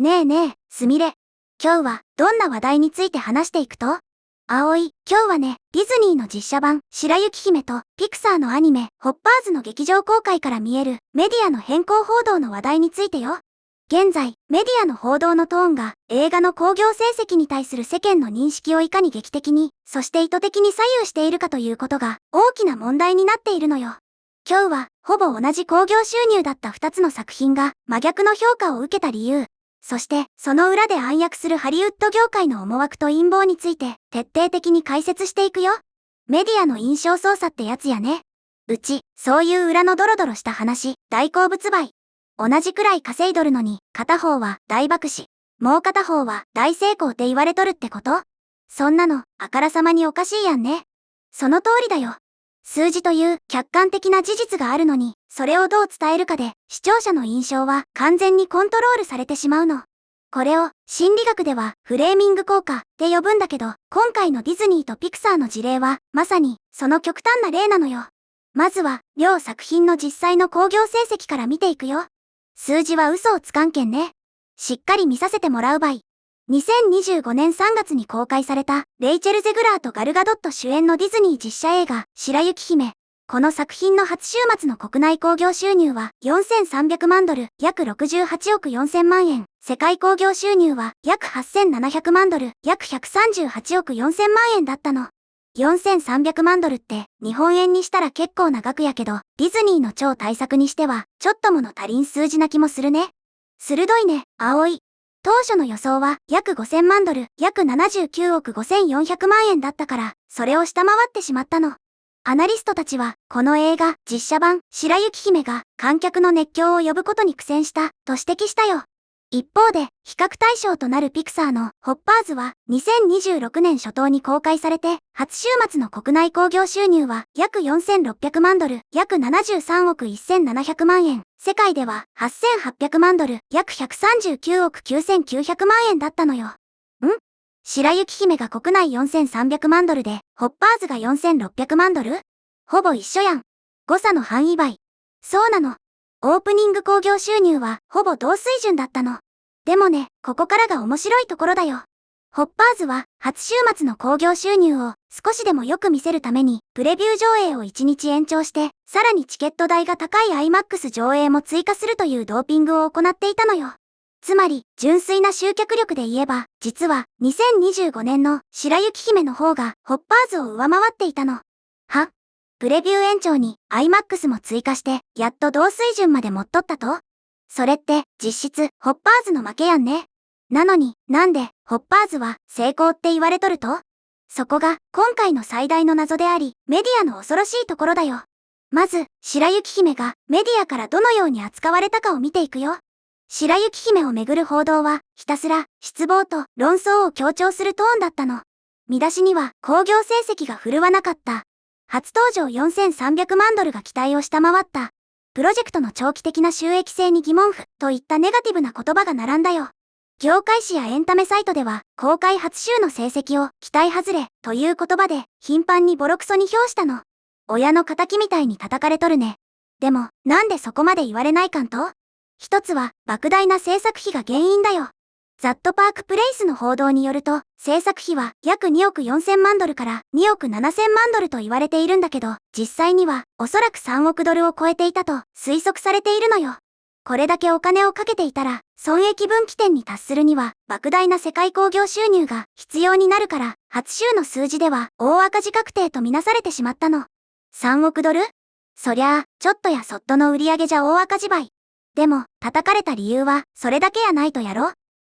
ねえねえ、すみれ。今日はどんな話題について話していくと？今日はね、ディズニーの実写版、白雪姫とピクサーのアニメ、ホッパーズの劇場公開から見えるメディアの変更報道の話題についてよ。現在、メディアの報道のトーンが映画の興行成績に対する世間の認識をいかに劇的に、そして意図的に左右しているかということが大きな問題になっているのよ。今日は、ほぼ同じ興行収入だった2つの作品が真逆の評価を受けた理由、そしてその裏で暗躍するハリウッド業界の思惑と陰謀について徹底的に解説していくよ。メディアの印象操作ってやつやね。うち、そういう裏のドロドロした話、大好物倍。同じくらい稼いどるのに、片方は大爆死、もう片方は大成功って言われとるってこと？そんなの、あからさまにおかしいやんね。その通りだよ。数字という客観的な事実があるのに、それをどう伝えるかで、視聴者の印象は完全にコントロールされてしまうの。これを心理学ではフレーミング効果って呼ぶんだけど、今回のディズニーとピクサーの事例はまさにその極端な例なのよ。まずは両作品の実際の興行成績から見ていくよ。数字は嘘をつかんけんね。しっかり見させてもらうばい。2025年3月に公開されたレイチェル・ゼグラーとガルガドット主演のディズニー実写映画白雪姫。この作品の初週末の国内興行収入は4300万ドル、約68億4000万円。世界興行収入は約8700万ドル、約138億4000万円だったの。4300万ドルって日本円にしたら結構な額やけど、ディズニーの超大作にしてはちょっともの足りん数字な気もするね。鋭いね、葵。当初の予想は約5000万ドル、約79億5400万円だったから、それを下回ってしまったの。アナリストたちは、この映画、実写版、白雪姫が観客の熱狂を呼ぶことに苦戦した、と指摘したよ。一方で、比較対象となるピクサーのホッパーズは、2026年初頭に公開されて、初週末の国内興行収入は約4600万ドル、約73億1700万円。世界では8800万ドル、約139億9900万円だったのよ。白雪姫が国内4300万ドルで、ホッパーズが4600万ドル？ほぼ一緒やん。誤差の半位倍。そうなの。オープニング興行収入はほぼ同水準だったの。でもね、ここからが面白いところだよ。ホッパーズは初週末の興行収入を少しでもよく見せるためにプレビュー上映を1日延長して、さらにチケット代が高い IMAX 上映も追加するというドーピングを行っていたのよ。つまり、純粋な集客力で言えば、実は2025年の白雪姫の方がホッパーズを上回っていたの。プレビュー延長に IMAX も追加して、やっと同水準まで持っとったと？それって、実質、ホッパーズの負けやんね。なのに、なんで、ホッパーズは成功って言われとると？そこが、今回の最大の謎であり、メディアの恐ろしいところだよ。まず、白雪姫がメディアからどのように扱われたかを見ていくよ。白雪姫をめぐる報道は、ひたすら、失望と論争を強調するトーンだったの。見出しには、興行成績が振るわなかった。初登場4300万ドルが期待を下回った。プロジェクトの長期的な収益性に疑問符といったネガティブな言葉が並んだよ。業界誌やエンタメサイトでは、公開初週の成績を期待外れという言葉で頻繁にボロクソに評したの。親の仇みたいに叩かれとるね。でも、なんでそこまで言われないかんと？一つは、莫大な制作費が原因だよ。ザットパークプレイスの報道によると、制作費は約2億4000万ドルから2億7000万ドルと言われているんだけど、実際にはおそらく3億ドルを超えていたと推測されているのよ。これだけお金をかけていたら、損益分岐点に達するには、莫大な世界興行収入が必要になるから、初週の数字では大赤字確定とみなされてしまったの。3億ドル？そりゃあ、ちょっとやそっとの売り上げじゃ大赤字倍。でも、叩かれた理由は、それだけやないとやろ？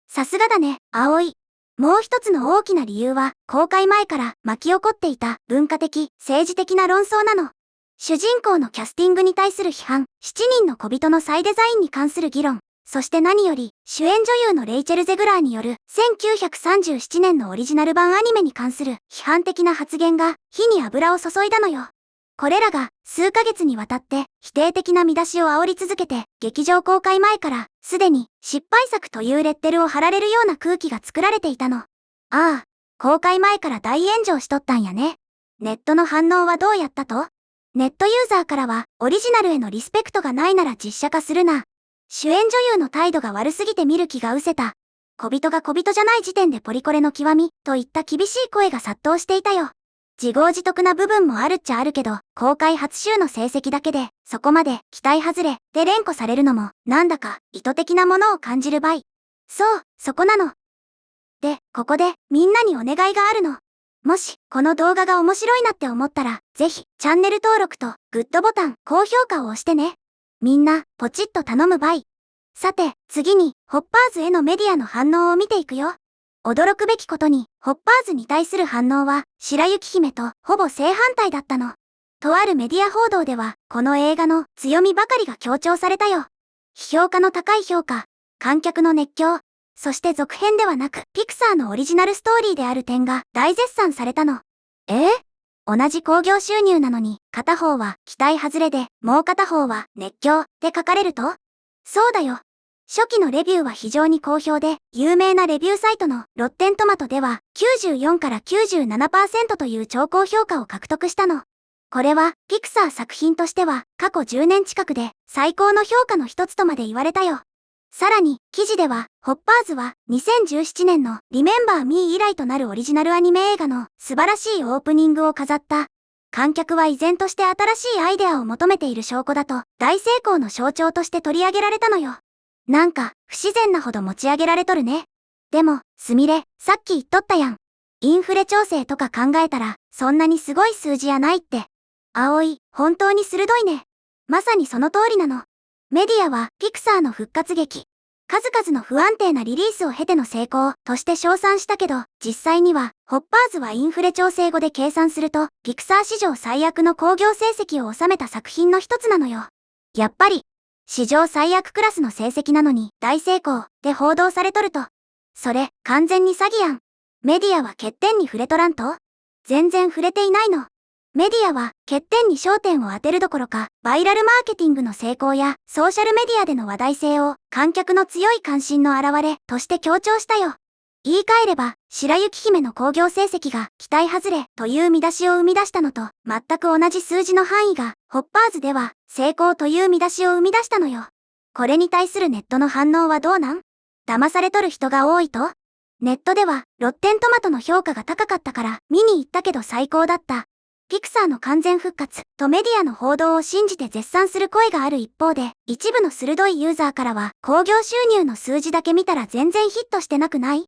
さすがだね、葵。もう一つの大きな理由は、公開前から巻き起こっていた文化的、政治的な論争なの。主人公のキャスティングに対する批判、7人の小人の再デザインに関する議論、そして何より、主演女優のレイチェル・ゼグラーによる1937年のオリジナル版アニメに関する批判的な発言が火に油を注いだのよ。これらが数ヶ月にわたって否定的な見出しを煽り続けて、劇場公開前からすでに失敗作というレッテルを貼られるような空気が作られていたの。ああ、公開前から大炎上しとったんやね。ネットの反応はどうやったと？ネットユーザーからは、オリジナルへのリスペクトがないなら実写化するな。主演女優の態度が悪すぎて見る気が失せた。小人が小人じゃない時点でポリコレの極み、といった厳しい声が殺到していたよ。自業自得な部分もあるっちゃあるけど、公開初週の成績だけで、そこまで期待外れで連呼されるのも、なんだか意図的なものを感じるばい。そう、そこなの。で、ここでみんなにお願いがあるの。もし、この動画が面白いなって思ったら、ぜひ、チャンネル登録とグッドボタン、高評価を押してね。みんな、ポチッと頼むばい。さて、次に、ホッパーズへのメディアの反応を見ていくよ。驚くべきことに、ホッパーズに対する反応は、白雪姫とほぼ正反対だったの。とあるメディア報道では、この映画の強みばかりが強調されたよ。批評家の高い評価、観客の熱狂、そして続編ではなく、ピクサーのオリジナルストーリーである点が大絶賛されたの。同じ興行収入なのに、片方は期待外れで、もう片方は熱狂って書かれると？そうだよ。初期のレビューは非常に好評で、有名なレビューサイトのロッテントマトでは94から 97% という超高評価を獲得したの。これはピクサー作品としては過去10年近くで最高の評価の一つとまで言われたよ。さらに、記事では、ホッパーズは2017年のリメンバー・ミー以来となるオリジナルアニメ映画の素晴らしいオープニングを飾った。観客は依然として新しいアイデアを求めている証拠だと、大成功の象徴として取り上げられたのよ。なんか、不自然なほど持ち上げられとるね。でも、すみれ、さっき言っとったやん。インフレ調整とか考えたら、そんなにすごい数字やないって。葵、本当に鋭いね。まさにその通りなの。メディアは、ピクサーの復活劇。数々の不安定なリリースを経ての成功として称賛したけど、実際には、ホッパーズはインフレ調整後で計算すると、ピクサー史上最悪の興行成績を収めた作品の一つなのよ。やっぱり、史上最悪クラスの成績なのに大成功で報道されとると。それ、完全に詐欺やん。メディアは欠点に触れとらんと？全然触れていないの。メディアは欠点に焦点を当てるどころか、バイラルマーケティングの成功やソーシャルメディアでの話題性を観客の強い関心の表れとして強調したよ。言い換えれば、白雪姫の興行成績が期待外れという見出しを生み出したのと全く同じ数字の範囲が、ホッパーズでは成功という見出しを生み出したのよ。これに対するネットの反応はどうなん？騙されとる人が多いと？ネットでは、ロッテントマトの評価が高かったから見に行ったけど最高だった。ピクサーの完全復活とメディアの報道を信じて絶賛する声がある一方で、一部の鋭いユーザーからは、興行収入の数字だけ見たら全然ヒットしてなくない？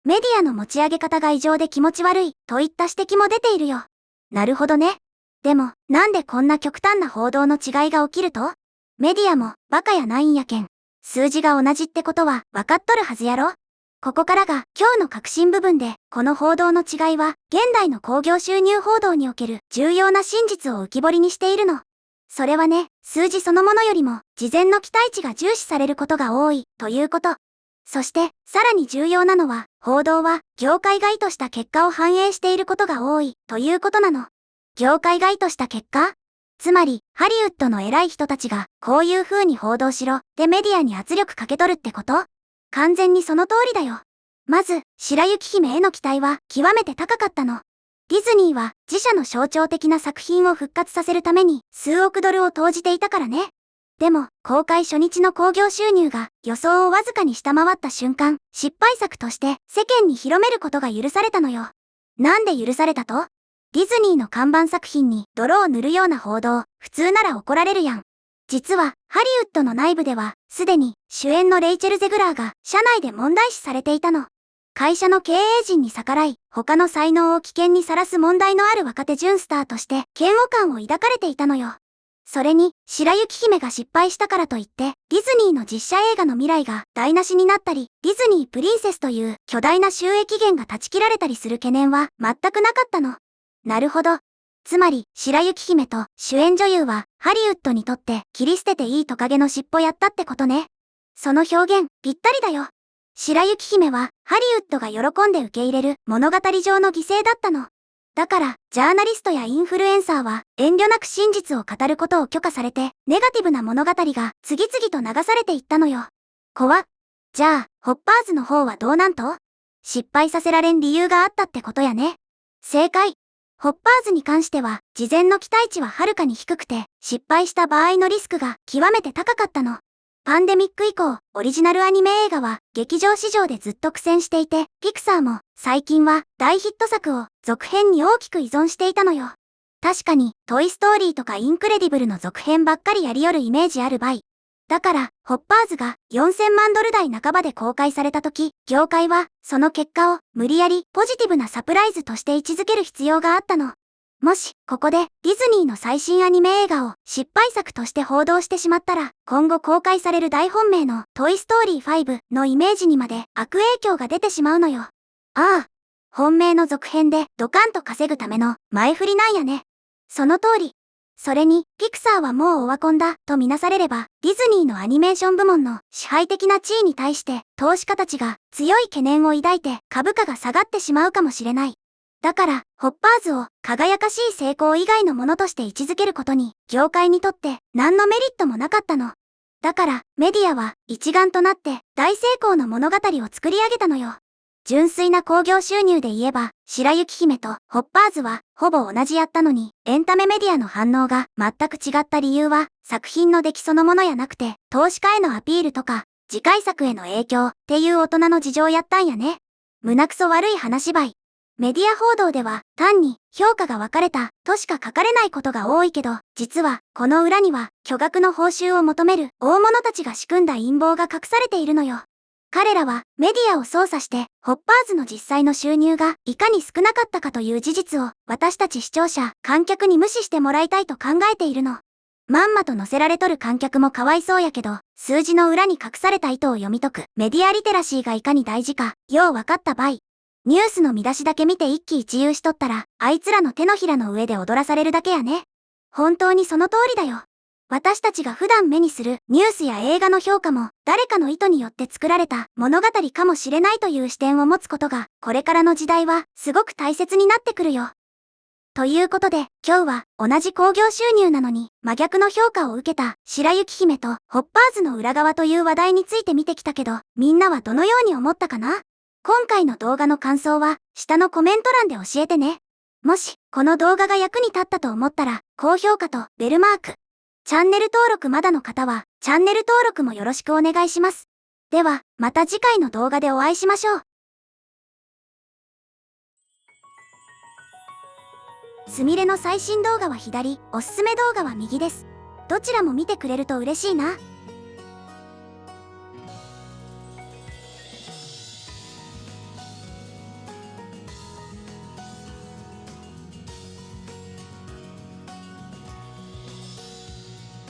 メディアの持ち上げ方が異常で気持ち悪い、といった指摘も出ているよ。なるほどね。でも、なんでこんな極端な報道の違いが起きると？メディアも、バカやないんやけん。数字が同じってことは、わかっとるはずやろ？ここからが今日の核心部分で、この報道の違いは、現代の興行収入報道における重要な真実を浮き彫りにしているの。それはね、数字そのものよりも、事前の期待値が重視されることが多い、ということ。そして、さらに重要なのは、報道は、業界が意図した結果を反映していることが多い、ということなの。業界が意図した結果？つまり、ハリウッドの偉い人たちが、こういう風に報道しろ、でメディアに圧力かけとるってこと？完全にその通りだよ。まず、白雪姫への期待は極めて高かったの。ディズニーは自社の象徴的な作品を復活させるために数億ドルを投じていたからね。でも、公開初日の興行収入が予想をわずかに下回った瞬間、失敗作として世間に広めることが許されたのよ。なんで許されたと？ディズニーの看板作品に泥を塗るような報道、普通なら怒られるやん。実は、ハリウッドの内部では、すでに、主演のレイチェル・ゼグラーが、社内で問題視されていたの。会社の経営陣に逆らい、他の才能を危険にさらす問題のある若手準スターとして、嫌悪感を抱かれていたのよ。それに、白雪姫が失敗したからといって、ディズニーの実写映画の未来が台無しになったり、ディズニープリンセスという巨大な収益源が断ち切られたりする懸念は、全くなかったの。なるほど。つまり、白雪姫と主演女優は、ハリウッドにとって切り捨てていいトカゲの尻尾やったってことね。その表現、ぴったりだよ。白雪姫は、ハリウッドが喜んで受け入れる物語上の犠牲だったの。だから、ジャーナリストやインフルエンサーは、遠慮なく真実を語ることを許可されて、ネガティブな物語が次々と流されていったのよ。怖っ。じゃあ、ホッパーズの方はどうなんと？失敗させられん理由があったってことやね。正解。ホッパーズに関しては、事前の期待値ははるかに低くて、失敗した場合のリスクが極めて高かったの。パンデミック以降、オリジナルアニメ映画は劇場市場でずっと苦戦していて、ピクサーも最近は大ヒット作を続編に大きく依存していたのよ。確かに、トイストーリーとかインクレディブルの続編ばっかりやりよるイメージあるばい。だから、ホッパーズが4000万ドル台半ばで公開された時、業界はその結果を無理やりポジティブなサプライズとして位置づける必要があったの。もし、ここでディズニーの最新アニメ映画を失敗作として報道してしまったら、今後公開される大本命のトイストーリー5のイメージにまで悪影響が出てしまうのよ。ああ、本命の続編でドカンと稼ぐための前振りなんやね。その通り。それに、ピクサーはもうオワコンだとみなされれば、ディズニーのアニメーション部門の支配的な地位に対して、投資家たちが強い懸念を抱いて株価が下がってしまうかもしれない。だから、ホッパーズを輝かしい成功以外のものとして位置づけることに、業界にとって何のメリットもなかったの。だから、メディアは一丸となって大成功の物語を作り上げたのよ。純粋な興行収入で言えば、白雪姫とホッパーズはほぼ同じやったのに、エンタメメディアの反応が全く違った理由は、作品の出来そのものやなくて、投資家へのアピールとか、次回作への影響っていう大人の事情やったんやね。胸くそ悪い話ばい。メディア報道では単に評価が分かれたとしか書かれないことが多いけど、実はこの裏には巨額の報酬を求める大物たちが仕組んだ陰謀が隠されているのよ。彼らはメディアを操作してホッパーズの実際の収入がいかに少なかったかという事実を私たち視聴者、観客に無視してもらいたいと考えているの。まんまと乗せられとる観客もかわいそうやけど、数字の裏に隠された意図を読み解くメディアリテラシーがいかに大事か、よう分かったばい。ニュースの見出しだけ見て一喜一憂しとったら、あいつらの手のひらの上で踊らされるだけやね。本当にその通りだよ。私たちが普段目にするニュースや映画の評価も誰かの意図によって作られた物語かもしれないという視点を持つことがこれからの時代はすごく大切になってくるよ。ということで今日は同じ興行収入なのに真逆の評価を受けた白雪姫とホッパーズの裏側という話題について見てきたけど、みんなはどのように思ったかな？今回の動画の感想は下のコメント欄で教えてね。もしこの動画が役に立ったと思ったら高評価とベルマーク。チャンネル登録まだの方はチャンネル登録もよろしくお願いします。ではまた次回の動画でお会いしましょう。すみれの最新動画は左、おすすめ動画は右です。どちらも見てくれると嬉しいな。